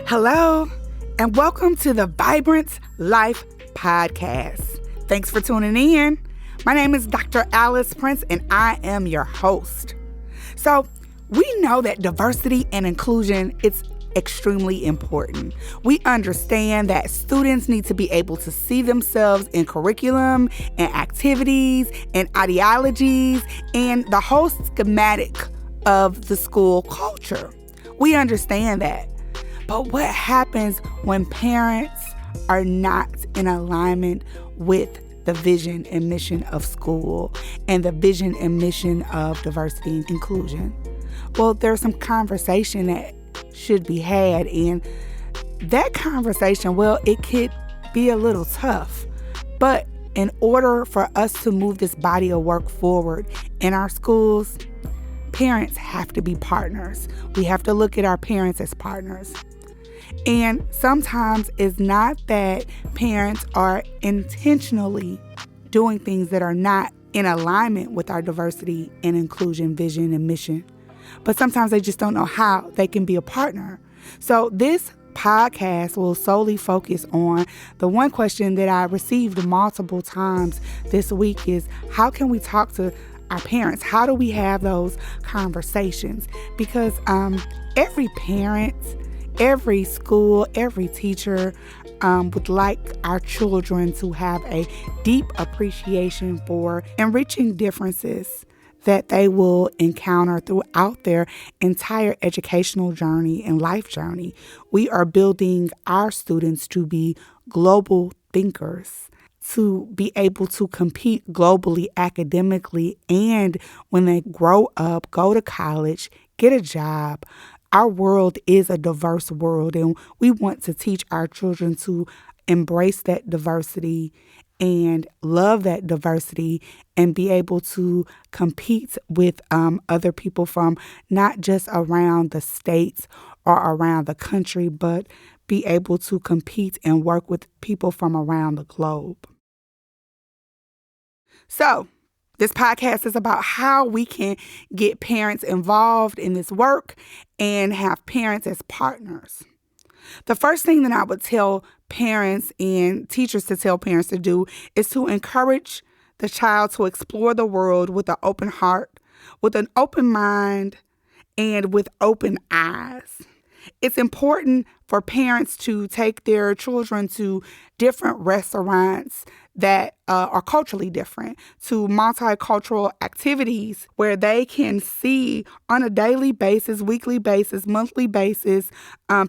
Hello, and welcome to the Vibrant Life Podcast. Thanks for tuning in. My name is Dr. Alice Prince, and I am your host. So, we know that diversity and inclusion is extremely important. We understand that students need to be able to see themselves in curriculum and activities and ideologies and the whole schematic of the school culture. We understand that. But what happens when parents are not in alignment with the vision and mission of school and the vision and mission of diversity and inclusion? Well, there's some conversation that should be had, and that conversation, well, it could be a little tough. But in order for us to move this body of work forward in our schools, parents have to be partners. We have to look at our parents as partners. And sometimes it's not that parents are intentionally doing things that are not in alignment with our diversity and inclusion vision and mission, but sometimes they just don't know how they can be a partner. So this podcast will solely focus on the one question that I received multiple times this week is, how can we talk to our parents? How do we have those conversations? Because every parent, every school, every teacher would like our children to have a deep appreciation for enriching differences that they will encounter throughout their entire educational journey and life journey. We are building our students to be global thinkers, to be able to compete globally academically, and when they grow up, go to college, get a job. Our world is a diverse world, and we want to teach our children to embrace that diversity and love that diversity and be able to compete with other people from not just around the states or around the country, but be able to compete and work with people from around the globe. So, this podcast is about how we can get parents involved in this work and have parents as partners. The first thing that I would tell parents and teachers to tell parents to do is to encourage the child to explore the world with an open heart, with an open mind, and with open eyes. It's important for parents to take their children to different restaurants that are culturally different, to multicultural activities where they can see on a daily basis, weekly basis, monthly basis,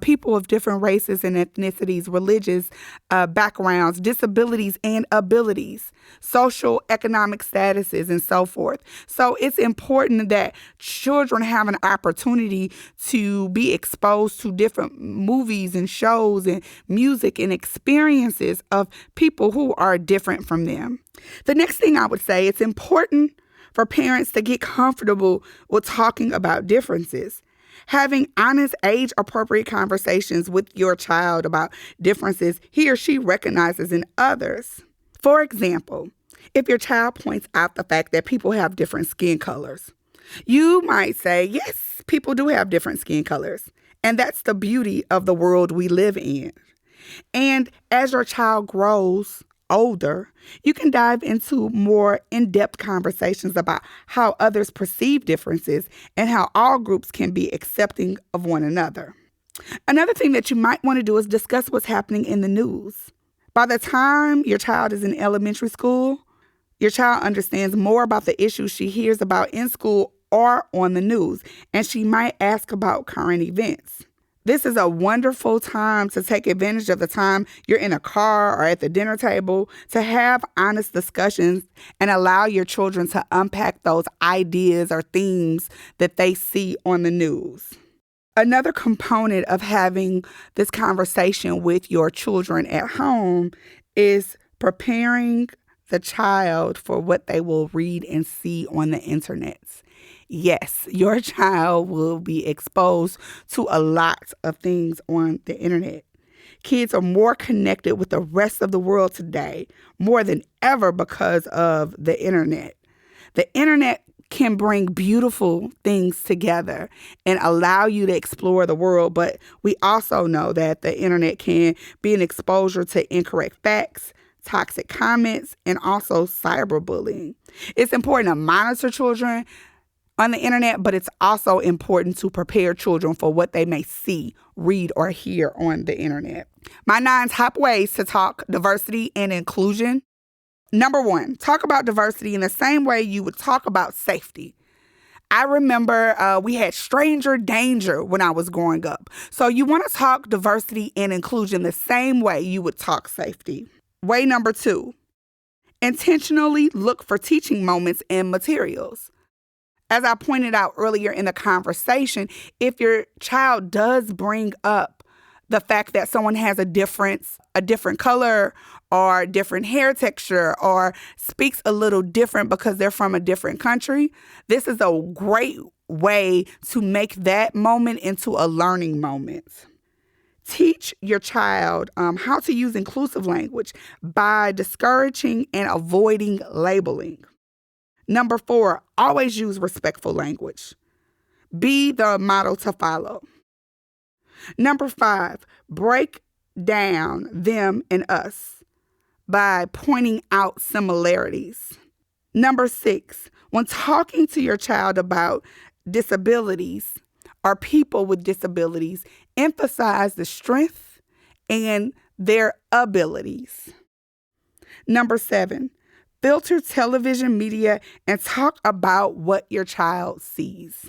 people of different races and ethnicities, religious backgrounds, disabilities and abilities, social, economic statuses, and so forth. So it's important that children have an opportunity to be exposed to different movies and shows and music and experiences of people who are different from them. The next thing I would say, it's important for parents to get comfortable with talking about differences. Having honest, age-appropriate conversations with your child about differences he or she recognizes in others. For example, if your child points out the fact that people have different skin colors, you might say, yes, people do have different skin colors. And that's the beauty of the world we live in. And as your child grows older, you can dive into more in-depth conversations about how others perceive differences and how all groups can be accepting of one another. Another thing that you might want to do is discuss what's happening in the news. By the time your child is in elementary school, your child understands more about the issues she hears about in school or on the news, and she might ask about current events. This is a wonderful time to take advantage of the time you're in a car or at the dinner table to have honest discussions and allow your children to unpack those ideas or themes that they see on the news. Another component of having this conversation with your children at home is preparing the child for what they will read and see on the internet. Yes, your child will be exposed to a lot of things on the internet. Kids are more connected with the rest of the world today, more than ever because of the internet. The internet can bring beautiful things together and allow you to explore the world. But we also know that the internet can be an exposure to incorrect facts, toxic comments, and also cyberbullying. It's important to monitor children on the internet, but it's also important to prepare children for what they may see, read, or hear on the internet. My 9 top ways to talk diversity and inclusion. Number 1, talk about diversity in the same way you would talk about safety. I remember we had stranger danger when I was growing up. So you want to talk diversity and inclusion the same way you would talk safety. Way number 2, intentionally look for teaching moments and materials. As I pointed out earlier in the conversation, if your child does bring up the fact that someone has a different color or different hair texture or speaks a little different because they're from a different country, this is a great way to make that moment into a learning moment. Teach your child how to use inclusive language by discouraging and avoiding labeling. Number 4, always use respectful language. Be the model to follow. Number 5, break down them and us by pointing out similarities. Number 6, when talking to your child about disabilities or people with disabilities, emphasize the strength and their abilities. Number 7, filter television media and talk about what your child sees.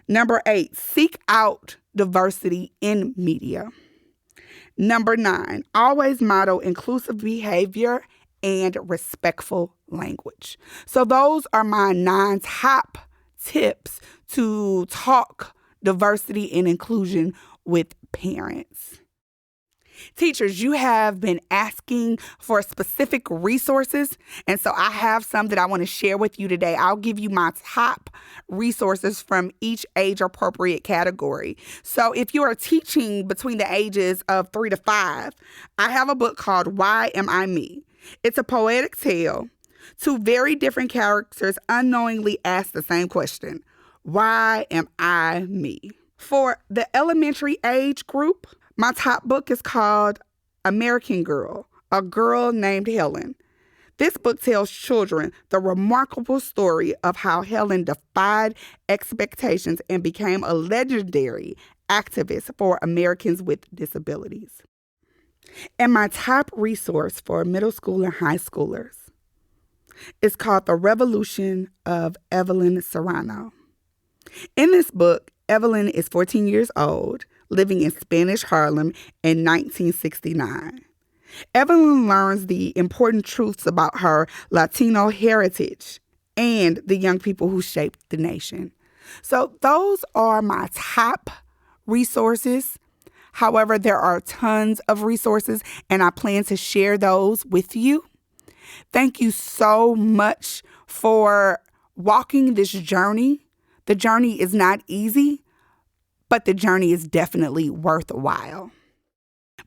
Number 8, seek out diversity in media. Number 9, always model inclusive behavior and respectful language. So those are my 9 top tips to talk diversity and inclusion with parents. Teachers, you have been asking for specific resources, and so I have some that I want to share with you today. I'll give you my top resources from each age-appropriate category. So if you are teaching between the ages of 3 to 5, I have a book called Why Am I Me? It's a poetic tale. 2 very different characters unknowingly ask the same question. Why am I me? For the elementary age group, my top book is called American Girl, A Girl Named Helen. This book tells children the remarkable story of how Helen defied expectations and became a legendary activist for Americans with disabilities. And my top resource for middle school and high schoolers is called The Revolution of Evelyn Serrano. In this book, Evelyn is 14 years old, living in Spanish Harlem in 1969. Evelyn learns the important truths about her Latino heritage and the young people who shaped the nation. So those are my top resources. However, there are tons of resources, and I plan to share those with you. Thank you so much for walking this journey. The journey is not easy, but the journey is definitely worthwhile.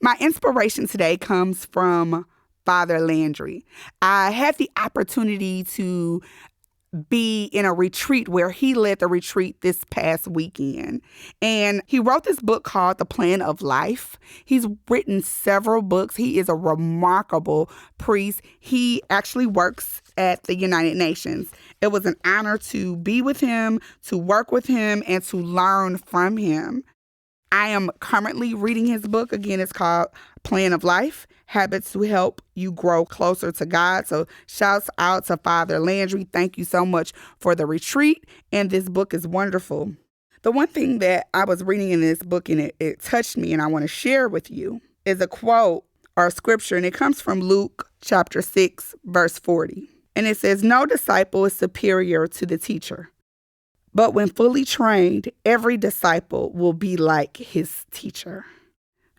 My inspiration today comes from Father Landry. I had the opportunity to be in a retreat where he led the retreat this past weekend. And he wrote this book called The Plan of Life. He's written several books. He is a remarkable priest. He actually works at the United Nations. It was an honor to be with him, to work with him, and to learn from him. I am currently reading his book. Again, it's called Plan of Life, Habits to Help You Grow Closer to God. So shouts out to Father Landry. Thank you so much for the retreat. And this book is wonderful. The one thing that I was reading in this book and it touched me and I want to share with you is a quote or a scripture. And it comes from Luke chapter 6, verse 40. And it says, "No disciple is superior to the teacher. But when fully trained, every disciple will be like his teacher."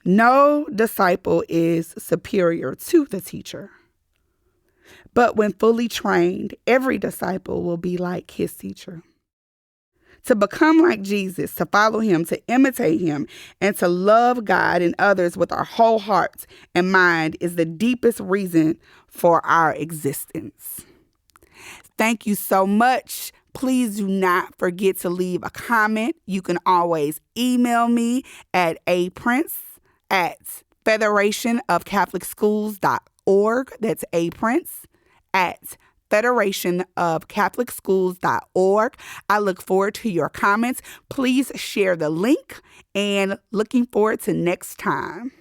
No disciple is superior to the teacher. But when fully trained, every disciple will be like his teacher. To become like Jesus, to follow him, to imitate him, and to love God and others with our whole hearts and mind is the deepest reason for our existence. Thank you so much. Please do not forget to leave a comment. You can always email me at aprince@federationofcatholicschools.org. That's aprince@federationofcatholicschools.org. I look forward to your comments. Please share the link and looking forward to next time.